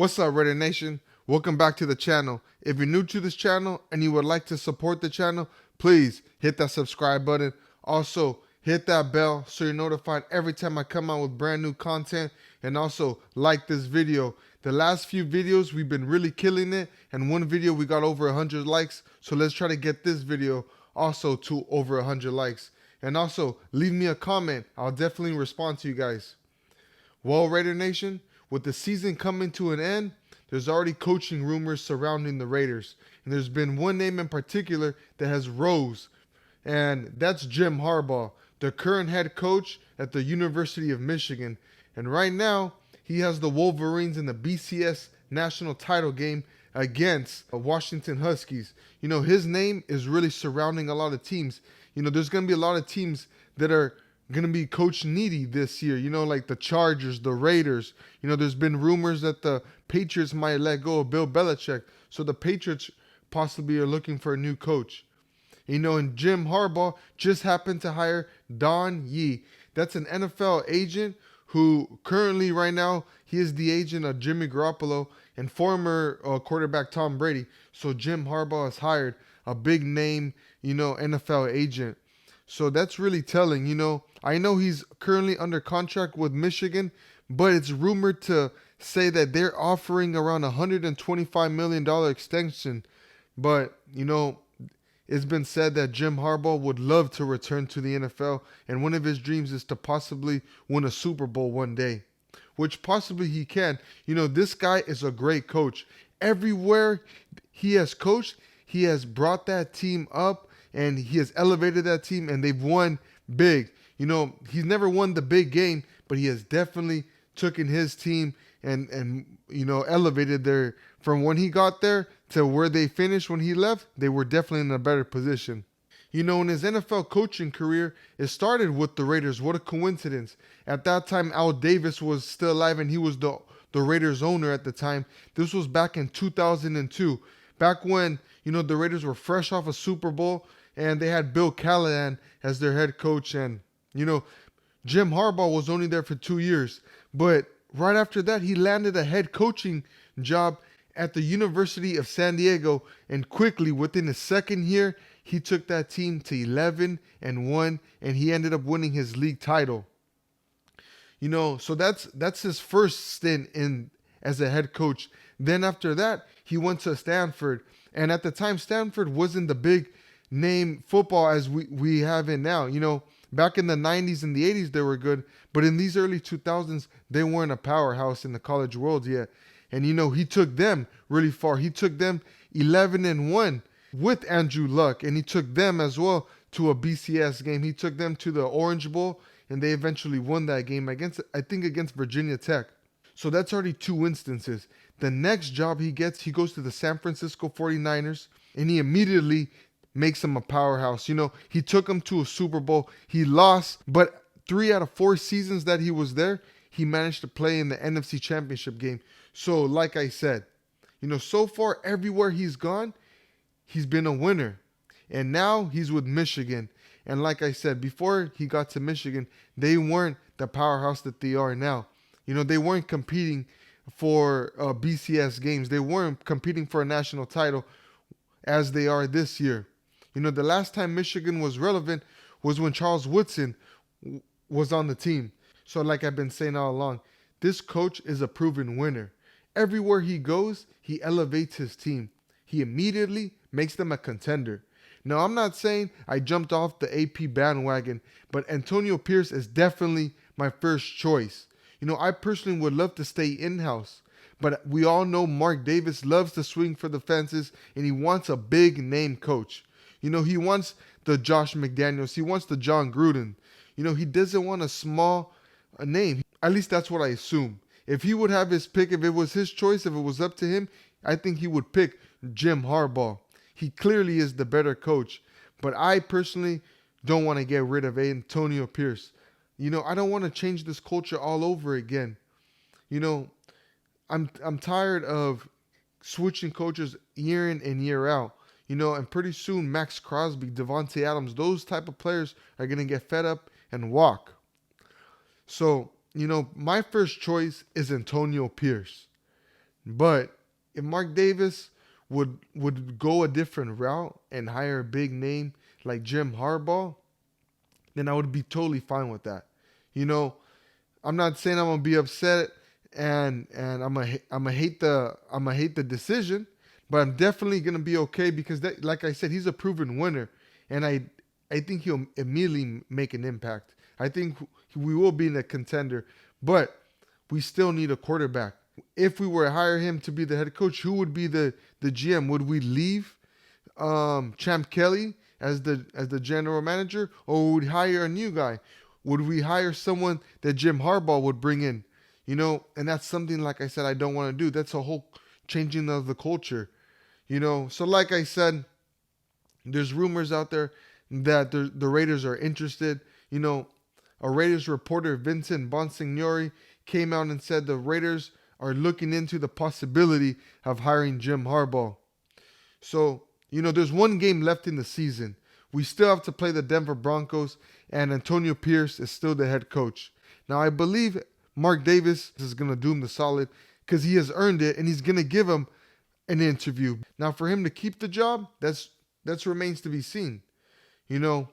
What's up, Raider Nation? Welcome back to the channel. If you're new to this channel and you would like to support the channel, please hit that subscribe button. Also, hit that bell so you're notified every time I come out with brand new content. And also, like this video. The last few videos, we've been really killing it. And one video, we got over 100 likes. So let's try to get this video also to over 100 likes. And also, leave me a comment. I'll definitely respond to you guys. Well, Raider Nation, with the season coming to an end, there's already coaching rumors surrounding the Raiders. And there's been one name in particular that has rose, and that's Jim Harbaugh, the current head coach at the University of Michigan. And right now, he has the Wolverines in the BCS national title game against the Washington Huskies. You know, his name is really surrounding a lot of teams. You know, there's going to be a lot of teams that are going to be coach needy this year, like the Chargers, the Raiders. There's been rumors that the Patriots might let go of Bill Belichick, so the Patriots possibly are looking for a new coach. And Jim Harbaugh just happened to hire Don Yee. That's an NFL agent who currently right now, he is the agent of Jimmy Garoppolo and former quarterback Tom Brady. So Jim Harbaugh has hired a big name, NFL agent. So that's really telling. I know he's currently under contract with Michigan, but it's rumored to say that they're offering around $125 million extension. But, it's been said that Jim Harbaugh would love to return to the NFL, and one of his dreams is to possibly win a Super Bowl one day, which possibly he can. This guy is a great coach. Everywhere he has coached, he has brought that team up, and he has elevated that team, and they've won big. He's never won the big game, but he has definitely taken his team and elevated their, from when he got there to where they finished when he left, they were definitely in a better position. In his NFL coaching career, it started with the Raiders. What a coincidence. At that time, Al Davis was still alive, and he was the Raiders owner at the time. This was back in 2002, back when, the Raiders were fresh off a Super Bowl, and they had Bill Callahan as their head coach. And, Jim Harbaugh was only there for 2 years. But right after that, he landed a head coaching job at the University of San Diego. And quickly, within his second year, he took that team to 11-1, and he ended up winning his league title. So that's his first stint in as a head coach. Then after that, he went to Stanford. And at the time, Stanford wasn't the big name football as we have it now. Back in the 90s and the 80s, they were good. But in these early 2000s, they weren't a powerhouse in the college world yet. And, he took them really far. He took them 11-1 with Andrew Luck. And he took them as well to a BCS game. He took them to the Orange Bowl. And they eventually won that game against Virginia Tech. So that's already 2 instances. The next job he gets, he goes to the San Francisco 49ers. And he immediately makes them a powerhouse. He took them to a Super Bowl. He lost, but 3 out of 4 seasons that he was there, he managed to play in the NFC Championship game. So like I said, so far everywhere he's gone, he's been a winner. And now he's with Michigan. And like I said, before he got to Michigan, they weren't the powerhouse that they are now. They weren't competing for BCS games. They weren't competing for a national title as they are this year. The last time Michigan was relevant was when Charles Woodson was on the team. So like I've been saying all along, this coach is a proven winner. Everywhere he goes, he elevates his team. He immediately makes them a contender. Now, I'm not saying I jumped off the AP bandwagon, but Antonio Pierce is definitely my first choice. I personally would love to stay in-house. But we all know Mark Davis loves to swing for the fences, and he wants a big name coach. He wants the Josh McDaniels. He wants the John Gruden. He doesn't want a small name. At least that's what I assume. If he would have his pick, if it was his choice, if it was up to him, I think he would pick Jim Harbaugh. He clearly is the better coach. But I personally don't want to get rid of Antonio Pierce. I don't want to change this culture all over again. I'm tired of switching coaches year in and year out. And pretty soon Max Crosby, Devontae Adams, those type of players are going to get fed up and walk. So, my first choice is Antonio Pierce. But if Mark Davis would go a different route and hire a big name like Jim Harbaugh, then I would be totally fine with that. You know, I'm not saying I'm gonna be upset and I'm gonna hate the decision, but I'm definitely gonna be okay because that, like I said, he's a proven winner, and I think he'll immediately make an impact. I think we will be in a contender, but we still need a quarterback. If we were to hire him to be the head coach, who would be the GM? Would we leave Champ Kelly as the general manager, or would we hire a new guy? Would we hire someone that Jim Harbaugh would bring in? You know, and that's something, like I said, I don't want to do. That's a whole changing of the culture. You know, so like I said, there's rumors out there that the Raiders are interested. You know, a Raiders reporter, Vincent Bonsignori, came out and said the Raiders are looking into the possibility of hiring Jim Harbaugh. So, you know, there's one game left in the season. We still have to play the Denver Broncos, and Antonio Pierce is still the head coach. Now, I believe Mark Davis is going to do him the solid because he has earned it, and he's going to give him an interview. Now, for him to keep the job, that's remains to be seen. You know,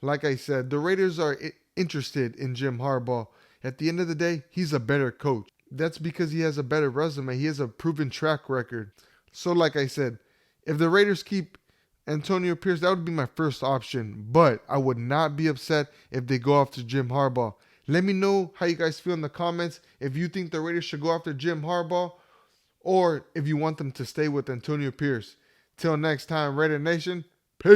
like I said, the Raiders are interested in Jim Harbaugh. At the end of the day, he's a better coach. That's because he has a better resume. He has a proven track record. So, like I said, if the Raiders keep Antonio Pierce, that would be my first option. But I would not be upset if they go after Jim Harbaugh. Let me know how you guys feel in the comments. If you think the Raiders should go after Jim Harbaugh, or if you want them to stay with Antonio Pierce. Till next time, Raider Nation, peace.